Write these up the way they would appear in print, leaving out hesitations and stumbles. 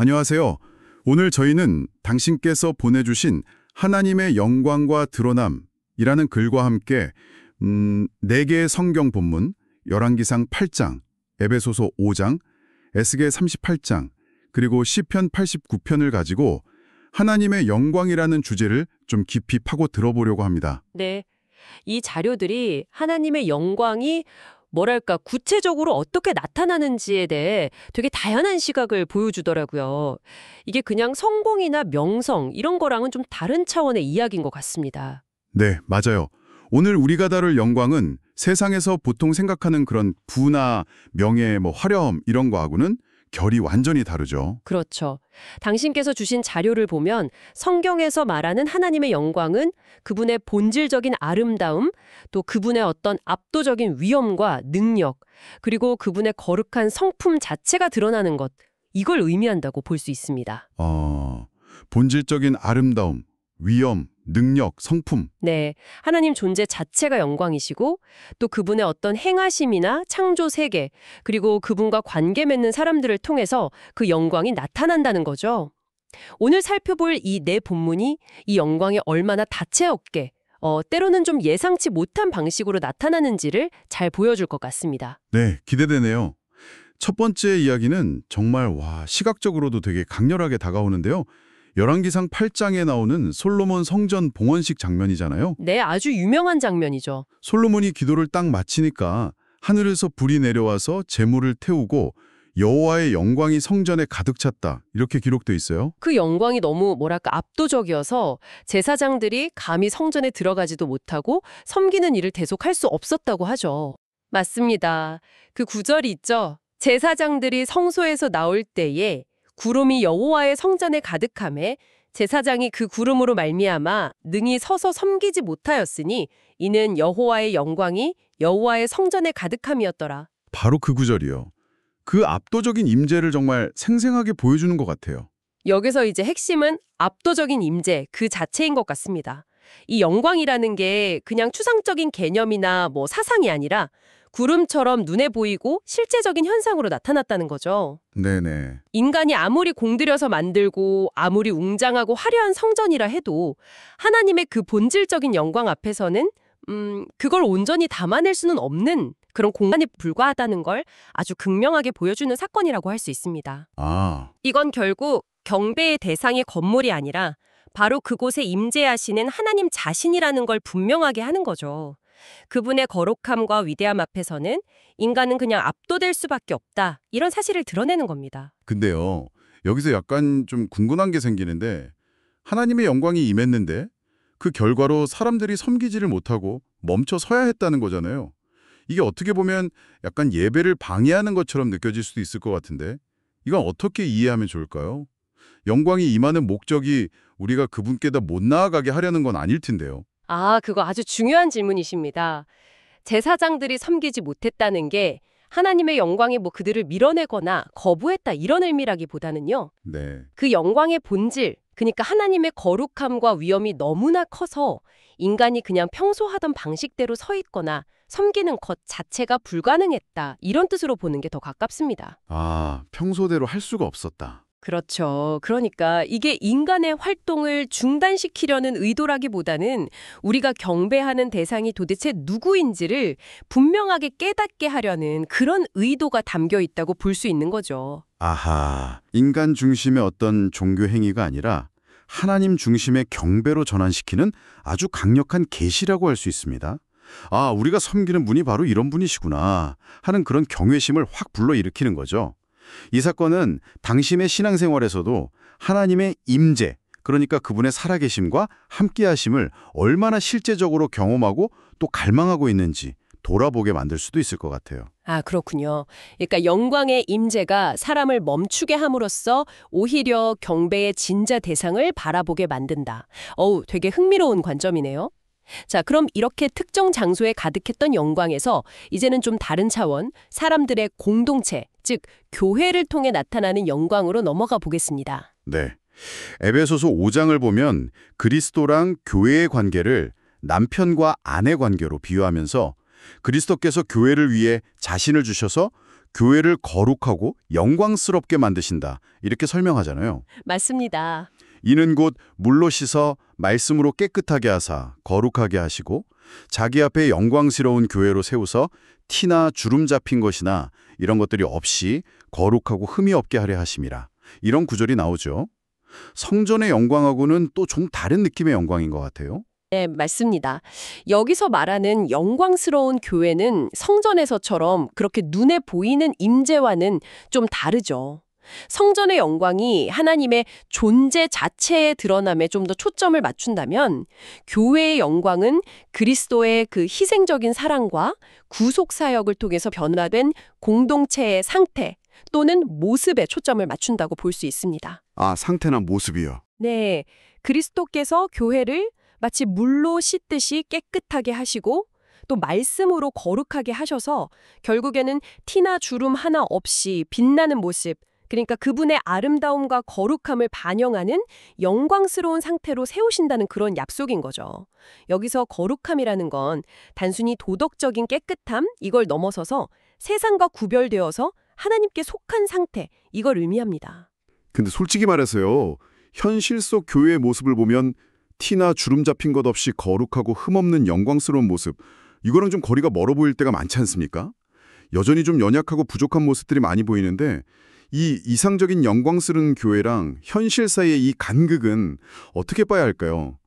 안녕하세요. 오늘 저희는 당신께서 보내주신 하나님의 영광과 드러남이라는 글과 함께 4개의 성경 본문, 열왕기상 8장, 에베소서 5장, 에스겔 38장, 그리고 시편 89편을 가지고 하나님의 영광이라는 주제를 좀 깊이 파고 들어보려고 합니다. 네. 이 자료들이 하나님의 영광이 구체적으로 어떻게 나타나는지에 대해 되게 다양한 시각을 보여주더라고요. 이게 그냥 성공이나 명성 이런 거랑은 좀 다른 차원의 이야기인 것 같습니다. 네, 맞아요. 오늘 우리가 다룰 영광은 세상에서 보통 생각하는 그런 부나 명예, 화려함 이런 거하고는 결이 완전히 다르죠. 그렇죠. 당신께서 주신 자료를 보면 성경에서 말하는 하나님의 영광은 그분의 본질적인 아름다움, 또 그분의 어떤 압도적인 위엄과 능력, 그리고 그분의 거룩한 성품 자체가 드러나는 것, 이걸 의미한다고 볼 수 있습니다. 본질적인 아름다움, 위엄, 능력, 성품. 네, 하나님 존재 자체가 영광이시고 또 그분의 어떤 행하심이나 창조 세계, 그리고 그분과 관계 맺는 사람들을 통해서 그 영광이 나타난다는 거죠. 오늘 살펴볼 이 네 본문이 이 영광이 얼마나 다채롭게, 때로는 좀 예상치 못한 방식으로 나타나는지를 잘 보여줄 것 같습니다. 네, 기대되네요. 첫 번째 이야기는 정말 시각적으로도 되게 강렬하게 다가오는데요. 열왕기상 8장에 나오는 솔로몬 성전 봉헌식 장면이잖아요. 네, 아주 유명한 장면이죠. 솔로몬이 기도를 딱 마치니까 하늘에서 불이 내려와서 제물을 태우고 여호와의 영광이 성전에 가득 찼다. 이렇게 기록돼 있어요. 그 영광이 너무 압도적이어서 제사장들이 감히 성전에 들어가지도 못하고 섬기는 일을 계속할 수 없었다고 하죠. 맞습니다. 그 구절이 있죠. 제사장들이 성소에서 나올 때에 구름이 여호와의 성전에 가득하매 제사장이 그 구름으로 말미암아 능히 서서 섬기지 못하였으니 이는 여호와의 영광이 여호와의 성전에 가득함이었더라. 바로 그 구절이요. 그 압도적인 임재를 정말 생생하게 보여주는 것 같아요. 여기서 이제 핵심은 압도적인 임재 그 자체인 것 같습니다. 이 영광이라는 게 그냥 추상적인 개념이나 사상이 아니라 구름처럼 눈에 보이고 실제적인 현상으로 나타났다는 거죠. 네네. 인간이 아무리 공들여서 만들고 아무리 웅장하고 화려한 성전이라 해도 하나님의 그 본질적인 영광 앞에서는 그걸 온전히 담아낼 수는 없는 그런 공간에 불과하다는 걸 아주 극명하게 보여주는 사건이라고 할 수 있습니다. 이건 결국 경배의 대상이 건물이 아니라 바로 그곳에 임재하시는 하나님 자신이라는 걸 분명하게 하는 거죠. 그분의 거룩함과 위대함 앞에서는 인간은 그냥 압도될 수밖에 없다. 이런 사실을 드러내는 겁니다. 근데요, 여기서 약간 좀 궁금한 게 생기는데 하나님의 영광이 임했는데 그 결과로 사람들이 섬기지를 못하고 멈춰 서야 했다는 거잖아요. 이게 어떻게 보면 약간 예배를 방해하는 것처럼 느껴질 수도 있을 것 같은데 이건 어떻게 이해하면 좋을까요? 영광이 임하는 목적이 우리가 그분께다 못 나아가게 하려는 건 아닐 텐데요. 그거 아주 중요한 질문이십니다. 제사장들이 섬기지 못했다는 게 하나님의 영광이 그들을 밀어내거나 거부했다 이런 의미라기보다는요. 네. 그 영광의 본질, 그러니까 하나님의 거룩함과 위엄이 너무나 커서 인간이 그냥 평소 하던 방식대로 서 있거나 섬기는 것 자체가 불가능했다. 이런 뜻으로 보는 게 더 가깝습니다. 평소대로 할 수가 없었다. 그렇죠. 그러니까 이게 인간의 활동을 중단시키려는 의도라기보다는 우리가 경배하는 대상이 도대체 누구인지를 분명하게 깨닫게 하려는 그런 의도가 담겨 있다고 볼 수 있는 거죠. 인간 중심의 어떤 종교 행위가 아니라 하나님 중심의 경배로 전환시키는 아주 강력한 계시라고 할 수 있습니다. 우리가 섬기는 분이 바로 이런 분이시구나 하는 그런 경외심을 확 불러일으키는 거죠. 이 사건은 당신의 신앙생활에서도 하나님의 임재, 그러니까 그분의 살아계심과 함께하심을 얼마나 실제적으로 경험하고 또 갈망하고 있는지 돌아보게 만들 수도 있을 것 같아요. 그렇군요. 그러니까 영광의 임재가 사람을 멈추게 함으로써 오히려 경배의 진짜 대상을 바라보게 만든다. 되게 흥미로운 관점이네요. 자, 그럼 이렇게 특정 장소에 가득했던 영광에서 이제는 좀 다른 차원, 사람들의 공동체, 즉 교회를 통해 나타나는 영광으로 넘어가 보겠습니다. 네. 에베소서 5장을 보면 그리스도랑 교회의 관계를 남편과 아내 관계로 비유하면서 그리스도께서 교회를 위해 자신을 주셔서 교회를 거룩하고 영광스럽게 만드신다. 이렇게 설명하잖아요. 맞습니다. 이는 곧 물로 씻어 말씀으로 깨끗하게 하사 거룩하게 하시고 자기 앞에 영광스러운 교회로 세우서 티나 주름 잡힌 것이나 이런 것들이 없이 거룩하고 흠이 없게 하려 하심이라. 이런 구절이 나오죠. 성전의 영광하고는 또 좀 다른 느낌의 영광인 것 같아요. 네, 맞습니다. 여기서 말하는 영광스러운 교회는 성전에서처럼 그렇게 눈에 보이는 임재와는 좀 다르죠. 성전의 영광이 하나님의 존재 자체에 드러남에 좀 더 초점을 맞춘다면 교회의 영광은 그리스도의 그 희생적인 사랑과 구속 사역을 통해서 변화된 공동체의 상태 또는 모습에 초점을 맞춘다고 볼 수 있습니다. 아, 상태나 모습이요. 네, 그리스도께서 교회를 마치 물로 씻듯이 깨끗하게 하시고 또 말씀으로 거룩하게 하셔서 결국에는 티나 주름 하나 없이 빛나는 모습, 그러니까 그분의 아름다움과 거룩함을 반영하는 영광스러운 상태로 세우신다는 그런 약속인 거죠. 여기서 거룩함이라는 건 단순히 도덕적인 깨끗함, 이걸 넘어서서 세상과 구별되어서 하나님께 속한 상태, 이걸 의미합니다. 근데 솔직히 말해서요. 현실 속 교회의 모습을 보면 티나 주름 잡힌 것 없이 거룩하고 흠없는 영광스러운 모습, 이거랑 좀 거리가 멀어 보일 때가 많지 않습니까? 여전히 좀 연약하고 부족한 모습들이 많이 보이는데 이 이상적인 영광스러운 교회랑 현실 사이의 이 간극은 어떻게 봐야 할까요?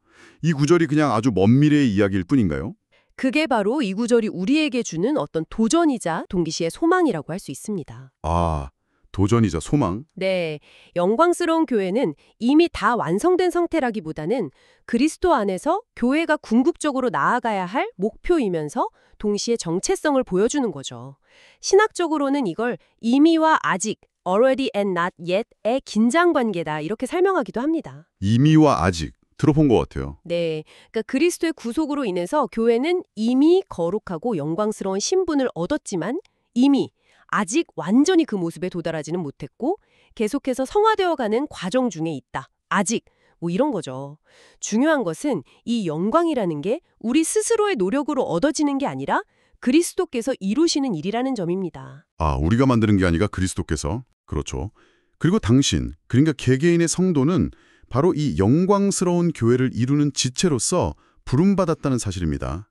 이 구절이 그냥 아주 먼 미래의 이야기일 뿐인가요? 그게 바로 이 구절이 우리에게 주는 어떤 도전이자 동기시의 소망이라고 할 수 있습니다. 아, 도전이자 소망? 네, 영광스러운 교회는 이미 다 완성된 상태라기보다는 그리스도 안에서 교회가 궁극적으로 나아가야 할 목표이면서 동시에 정체성을 보여주는 거죠. 신학적으로는 이걸 이미와 아직, already and not yet의 긴장관계다 이렇게 설명하기도 합니다. 이미와 아직 들어본 것 같아요. 네, 그러니까 그리스도의 구속으로 인해서 교회는 이미 거룩하고 영광스러운 신분을 얻었지만 이미 아직 완전히 그 모습에 도달하지는 못했고 계속해서 성화되어가는 과정 중에 있다. 아직 뭐 이런 거죠. 중요한 것은 이 영광이라는 게 우리 스스로의 노력으로 얻어지는 게 아니라 그리스도께서 이루시는 일이라는 점입니다. 아, 우리가 만드는 게 아니라 그리스도께서. 그렇죠. 그리고 당신, 그러니까 개개인의 성도는 바로 이 영광스러운 교회를 이루는 지체로서 부름받았다는 사실입니다.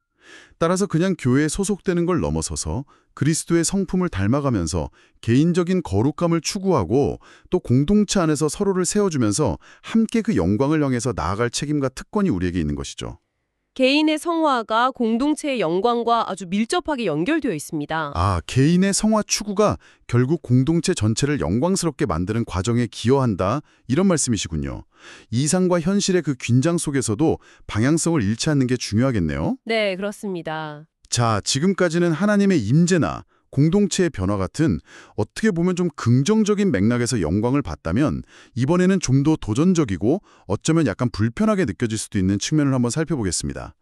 따라서 그냥 교회에 소속되는 걸 넘어서서 그리스도의 성품을 닮아가면서 개인적인 거룩감을 추구하고 또 공동체 안에서 서로를 세워주면서 함께 그 영광을 향해서 나아갈 책임과 특권이 우리에게 있는 것이죠. 개인의 성화가 공동체의 영광과 아주 밀접하게 연결되어 있습니다. 아, 개인의 성화 추구가 결국 공동체 전체를 영광스럽게 만드는 과정에 기여한다, 이런 말씀이시군요. 이상과 현실의 그 긴장 속에서도 방향성을 잃지 않는 게 중요하겠네요. 네, 그렇습니다. 자, 지금까지는 하나님의 임재나 공동체의 변화 같은 어떻게 보면 좀 긍정적인 맥락에서 영광을 봤다면 이번에는 좀 더 도전적이고 어쩌면 약간 불편하게 느껴질 수도 있는 측면을 한번 살펴보겠습니다.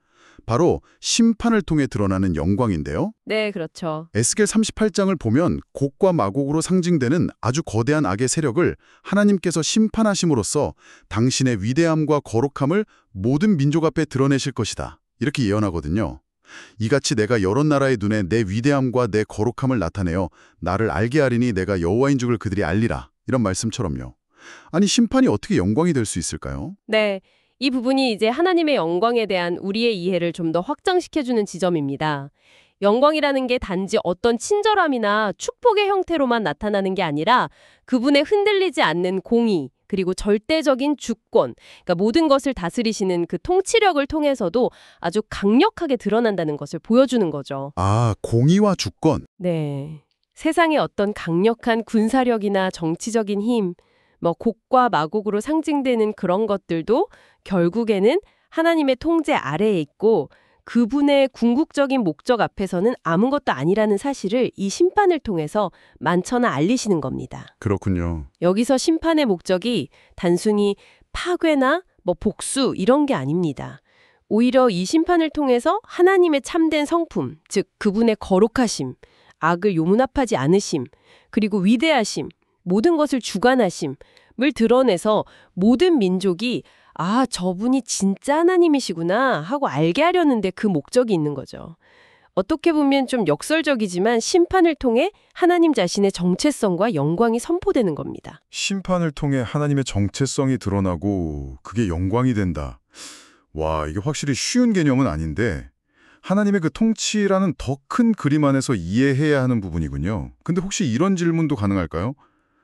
바로 심판을 통해 드러나는 영광인데요. 네, 그렇죠. 에스겔 38장을 보면 곡과 마곡으로 상징되는 아주 거대한 악의 세력을 하나님께서 심판하심으로써 당신의 위대함과 거룩함을 모든 민족 앞에 드러내실 것이다. 이렇게 예언하거든요. 이같이 내가 여러 나라의 눈에 내 위대함과 내 거룩함을 나타내어 나를 알게 하리니 내가 여호와인 줄을 그들이 알리라. 이런 말씀처럼요. 아니, 심판이 어떻게 영광이 될 수 있을까요? 네, 이 부분이 이제 하나님의 영광에 대한 우리의 이해를 좀 더 확장시켜주는 지점입니다. 영광이라는 게 단지 어떤 친절함이나 축복의 형태로만 나타나는 게 아니라 그분의 흔들리지 않는 공의, 그리고 절대적인 주권, 그러니까 모든 것을 다스리시는 그 통치력을 통해서도 아주 강력하게 드러난다는 것을 보여주는 거죠. 아, 공의와 주권. 네. 세상의 어떤 강력한 군사력이나 정치적인 힘, 뭐 곡과 마곡으로 상징되는 그런 것들도 결국에는 하나님의 통제 아래에 있고 그분의 궁극적인 목적 앞에서는 아무것도 아니라는 사실을 이 심판을 통해서 만천하 알리시는 겁니다. 그렇군요. 여기서 심판의 목적이 단순히 파괴나 뭐 복수 이런 게 아닙니다. 오히려 이 심판을 통해서 하나님의 참된 성품, 즉 그분의 거룩하심, 악을 요문합하지 않으심, 그리고 위대하심, 모든 것을 주관하심을 드러내서 모든 민족이 아, 저분이 진짜 하나님이시구나 하고 알게 하려는데 그 목적이 있는 거죠. 어떻게 보면 좀 역설적이지만 심판을 통해 하나님 자신의 정체성과 영광이 선포되는 겁니다. 심판을 통해 하나님의 정체성이 드러나고 그게 영광이 된다. 와, 이게 확실히 쉬운 개념은 아닌데 하나님의 그 통치라는 더 큰 그림 안에서 이해해야 하는 부분이군요. 근데 혹시 이런 질문도 가능할까요?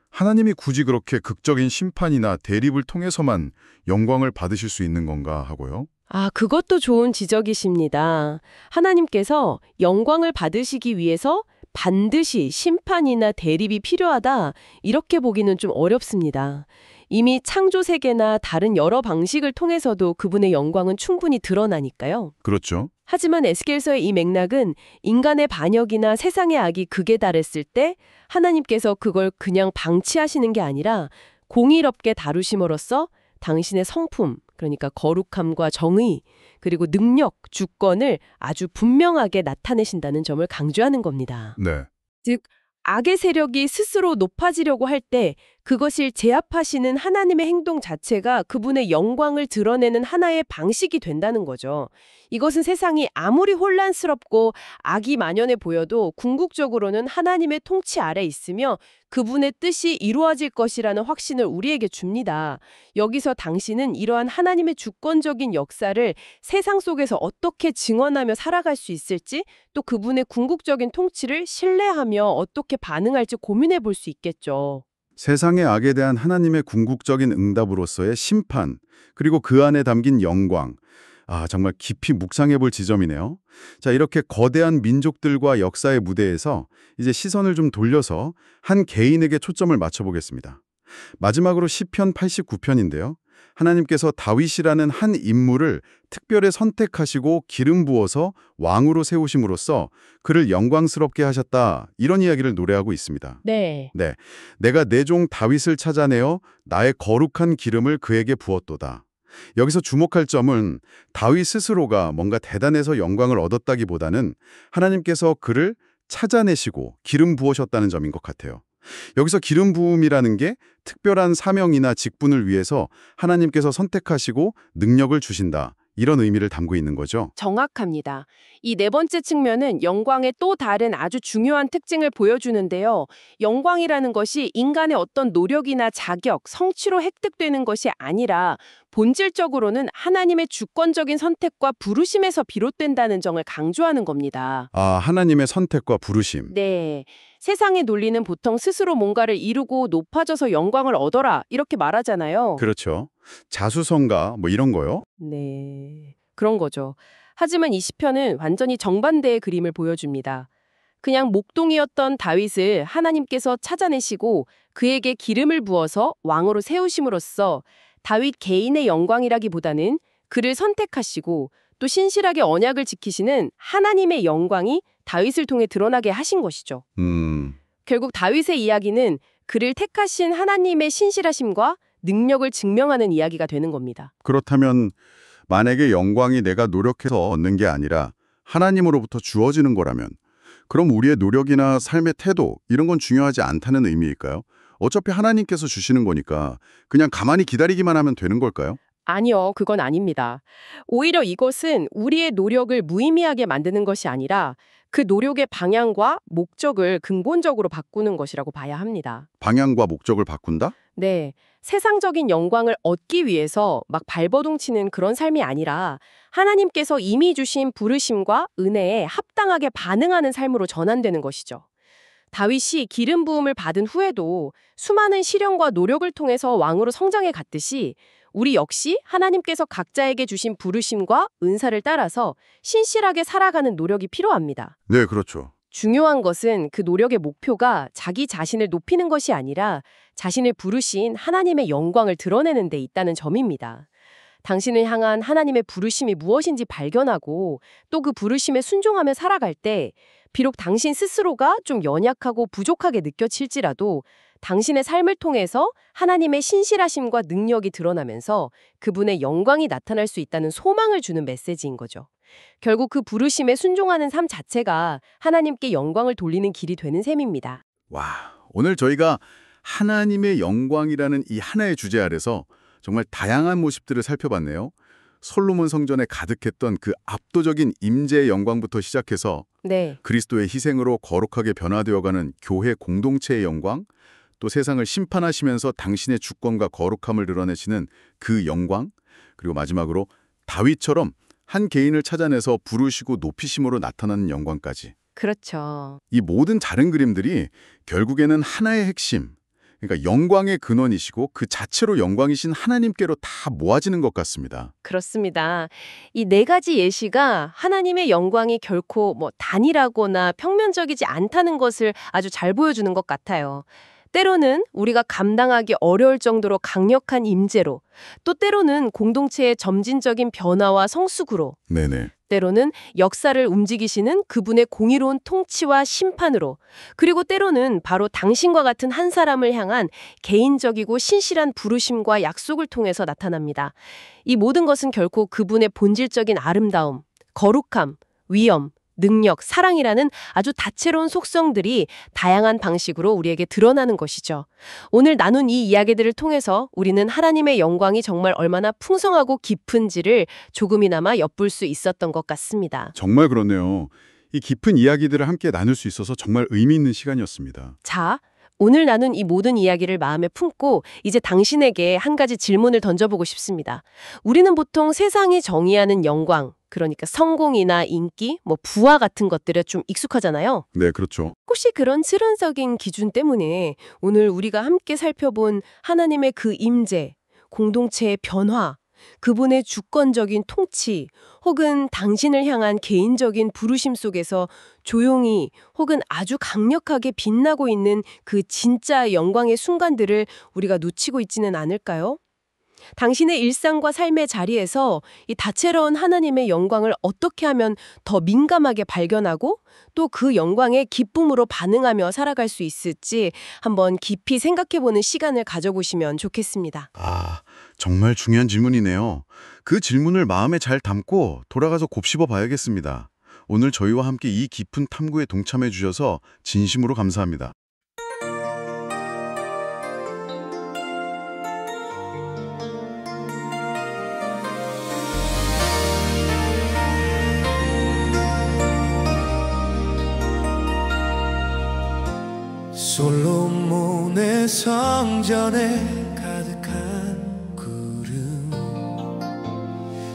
하나님이 굳이 그렇게 극적인 심판이나 대립을 통해서만 영광을 받으실 수 있는 건가 하고요. 그것도 좋은 지적이십니다. 하나님께서 영광을 받으시기 위해서 반드시 심판이나 대립이 필요하다, 이렇게 보기는 좀 어렵습니다. 이미 창조 세계나 다른 여러 방식을 통해서도 그분의 영광은 충분히 드러나니까요. 그렇죠. 하지만 에스겔서의 이 맥락은 인간의 반역이나 세상의 악이 극에 달했을 때 하나님께서 그걸 그냥 방치하시는 게 아니라 공의롭게 다루심으로써 당신의 성품, 그러니까 거룩함과 정의, 그리고 능력, 주권을 아주 분명하게 나타내신다는 점을 강조하는 겁니다. 네. 즉, 악의 세력이 스스로 높아지려고 할 때 그것을 제압하시는 하나님의 행동 자체가 그분의 영광을 드러내는 하나의 방식이 된다는 거죠. 이것은 세상이 아무리 혼란스럽고 악이 만연해 보여도 궁극적으로는 하나님의 통치 아래 있으며 그분의 뜻이 이루어질 것이라는 확신을 우리에게 줍니다. 여기서 당신은 이러한 하나님의 주권적인 역사를 세상 속에서 어떻게 증언하며 살아갈 수 있을지, 또 그분의 궁극적인 통치를 신뢰하며 어떻게 반응할지 고민해 볼 수 있겠죠. 세상의 악에 대한 하나님의 궁극적인 응답으로서의 심판, 그리고 그 안에 담긴 영광. 정말 깊이 묵상해 볼 지점이네요. 자, 이렇게 거대한 민족들과 역사의 무대에서 이제 시선을 좀 돌려서 한 개인에게 초점을 맞춰보겠습니다. 마지막으로 시편 89편인데요. 하나님께서 다윗이라는 한 인물을 특별히 선택하시고 기름 부어서 왕으로 세우심으로써 그를 영광스럽게 하셨다, 이런 이야기를 노래하고 있습니다. 네. 내가 내 종 다윗을 찾아내어 나의 거룩한 기름을 그에게 부었도다. 여기서 주목할 점은 다윗 스스로가 뭔가 대단해서 영광을 얻었다기보다는 하나님께서 그를 찾아내시고 기름 부으셨다는 점인 것 같아요. 여기서 기름 부음이라는 게 특별한 사명이나 직분을 위해서 하나님께서 선택하시고 능력을 주신다, 이런 의미를 담고 있는 거죠. 정확합니다. 이 네 번째 측면은 영광의 또 다른 아주 중요한 특징을 보여주는데요. 영광이라는 것이 인간의 어떤 노력이나 자격, 성취로 획득되는 것이 아니라 본질적으로는 하나님의 주권적인 선택과 부르심에서 비롯된다는 점을 강조하는 겁니다. 하나님의 선택과 부르심. 네. 세상의 논리는 보통 스스로 뭔가를 이루고 높아져서 영광을 얻어라, 이렇게 말하잖아요. 그렇죠. 자수성가 이런 거요. 네. 그런 거죠. 하지만 이 시편은 완전히 정반대의 그림을 보여줍니다. 그냥 목동이었던 다윗을 하나님께서 찾아내시고 그에게 기름을 부어서 왕으로 세우심으로써 다윗 개인의 영광이라기보다는 그를 선택하시고 또 신실하게 언약을 지키시는 하나님의 영광이 다윗을 통해 드러나게 하신 것이죠. 결국 다윗의 이야기는 그를 택하신 하나님의 신실하심과 능력을 증명하는 이야기가 되는 겁니다. 그렇다면 만약에 영광이 내가 노력해서 얻는 게 아니라 하나님으로부터 주어지는 거라면 그럼 우리의 노력이나 삶의 태도, 이런 건 중요하지 않다는 의미일까요? 어차피 하나님께서 주시는 거니까 그냥 가만히 기다리기만 하면 되는 걸까요? 아니요, 그건 아닙니다. 오히려 이것은 우리의 노력을 무의미하게 만드는 것이 아니라 그 노력의 방향과 목적을 근본적으로 바꾸는 것이라고 봐야 합니다. 방향과 목적을 바꾼다? 네, 세상적인 영광을 얻기 위해서 막 발버둥 치는 그런 삶이 아니라 하나님께서 이미 주신 부르심과 은혜에 합당하게 반응하는 삶으로 전환되는 것이죠. 다윗이 기름 부음을 받은 후에도 수많은 시련과 노력을 통해서 왕으로 성장해 갔듯이 우리 역시 하나님께서 각자에게 주신 부르심과 은사를 따라서 신실하게 살아가는 노력이 필요합니다. 네, 그렇죠. 중요한 것은 그 노력의 목표가 자기 자신을 높이는 것이 아니라 자신을 부르신 하나님의 영광을 드러내는 데 있다는 점입니다. 당신을 향한 하나님의 부르심이 무엇인지 발견하고 또 그 부르심에 순종하며 살아갈 때 비록 당신 스스로가 좀 연약하고 부족하게 느껴질지라도 당신의 삶을 통해서 하나님의 신실하심과 능력이 드러나면서 그분의 영광이 나타날 수 있다는 소망을 주는 메시지인 거죠. 결국 그 부르심에 순종하는 삶 자체가 하나님께 영광을 돌리는 길이 되는 셈입니다. 와, 오늘 저희가 하나님의 영광이라는 이 하나의 주제 아래서 정말 다양한 모습들을 살펴봤네요. 솔로몬 성전에 가득했던 그 압도적인 임재의 영광부터 시작해서 네. 그리스도의 희생으로 거룩하게 변화되어가는 교회 공동체의 영광, 또 세상을 심판하시면서 당신의 주권과 거룩함을 드러내시는 그 영광, 그리고 마지막으로 다윗처럼 한 개인을 찾아내서 부르시고 높이심으로 나타나는 영광까지. 그렇죠. 이 모든 다른 그림들이 결국에는 하나의 핵심, 그러니까 영광의 근원이시고 그 자체로 영광이신 하나님께로 다 모아지는 것 같습니다. 그렇습니다. 이 네 가지 예시가 하나님의 영광이 결코 단일하거나 평면적이지 않다는 것을 아주 잘 보여주는 것 같아요. 때로는 우리가 감당하기 어려울 정도로 강력한 임재로, 또 때로는 공동체의 점진적인 변화와 성숙으로, 네네. 때로는 역사를 움직이시는 그분의 공의로운 통치와 심판으로, 그리고 때로는 바로 당신과 같은 한 사람을 향한 개인적이고 신실한 부르심과 약속을 통해서 나타납니다. 이 모든 것은 결코 그분의 본질적인 아름다움, 거룩함, 위엄, 능력, 사랑이라는 아주 다채로운 속성들이 다양한 방식으로 우리에게 드러나는 것이죠. 오늘 나눈 이 이야기들을 통해서 우리는 하나님의 영광이 정말 얼마나 풍성하고 깊은지를 조금이나마 엿볼 수 있었던 것 같습니다. 정말 그렇네요. 이 깊은 이야기들을 함께 나눌 수 있어서 정말 의미 있는 시간이었습니다. 자, 오늘 나눈 이 모든 이야기를 마음에 품고 이제 당신에게 한 가지 질문을 던져보고 싶습니다. 우리는 보통 세상이 정의하는 영광, 그러니까 성공이나 인기, 부와 같은 것들에 좀 익숙하잖아요. 네, 그렇죠. 혹시 그런 실현적인 기준 때문에 오늘 우리가 함께 살펴본 하나님의 그 임재, 공동체의 변화, 그분의 주권적인 통치, 혹은 당신을 향한 개인적인 부르심 속에서 조용히 혹은 아주 강력하게 빛나고 있는 그 진짜 영광의 순간들을 우리가 놓치고 있지는 않을까요? 당신의 일상과 삶의 자리에서 이 다채로운 하나님의 영광을 어떻게 하면 더 민감하게 발견하고 또 그 영광에 기쁨으로 반응하며 살아갈 수 있을지 한번 깊이 생각해보는 시간을 가져보시면 좋겠습니다. 아, 정말 중요한 질문이네요. 그 질문을 마음에 잘 담고 돌아가서 곱씹어 봐야겠습니다. 오늘 저희와 함께 이 깊은 탐구에 동참해 주셔서 진심으로 감사합니다. 솔로몬의 성전에 가득한 구름,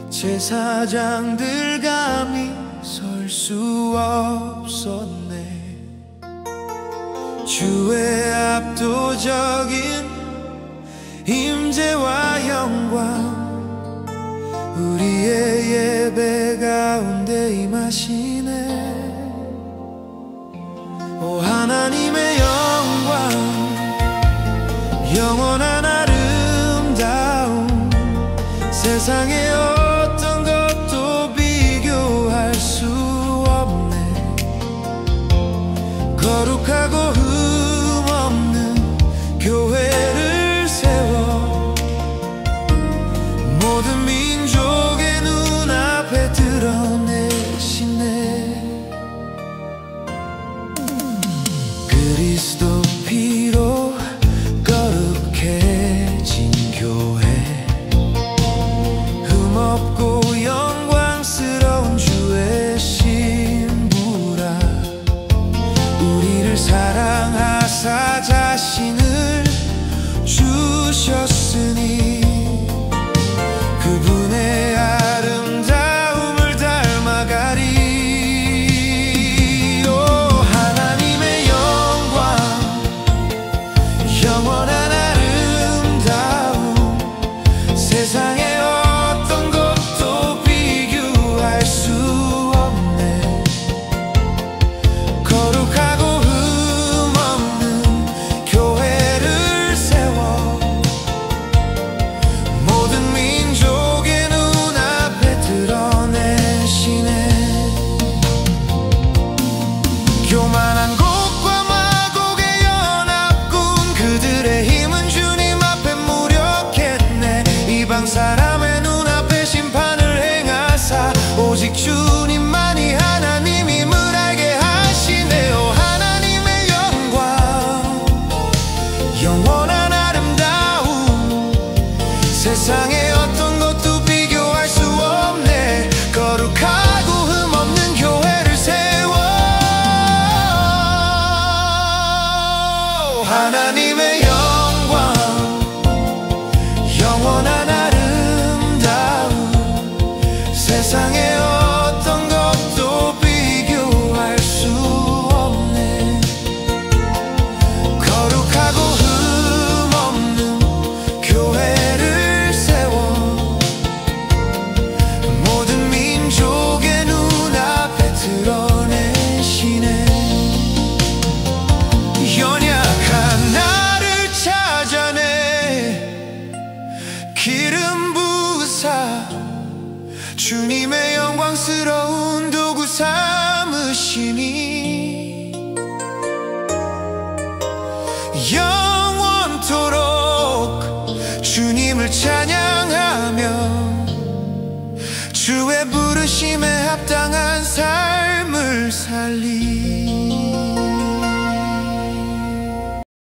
제사장들 감히 설 수 없었네. 주의 압도적인 임재와 영광, 우리의 예배 가운데 임하시네. 오 하나님의 영광, 영원한 아름다움, 세상의 어떤 것도 비교할 수 없네. 거룩하고 흠없는 교회를 세워 모든 민족의 눈앞에 드러내시네. 그리스도 피로 거룩해진 교회, 흠없고 영광스러운 주의 신부라. 우리를 사랑하사 자신을 주셨으니 그분의 아름다움을 닮아가리. 영원한 아름다움, 세상의 어떤 것도 비교할 수 없네. 거룩하고 흠없는 교회를 세워 모든 민족의 눈앞에 드러내시네. 교만한 곡과 마곡의 연합군, 그들의 힘은 주님 앞에 무력했네. 이방 사람의 눈앞에 심판을 행하사 오직 주님만이 하나님임을 알게 하시네. 오 하나님의 영광, 영원한 아름다움, 세상의 어떤 것도 비교할 수 영원한 아름다움 세상에 어떤 것도 비교할 수 없네. 거룩하고 흠없는 교회를 세워 모든 민족의 눈앞에 드러내시네. 연약한 나를 찾아내 기름 부으사 주님의 영광스러운 도구 삼으시니 영원토록 주님을 찾아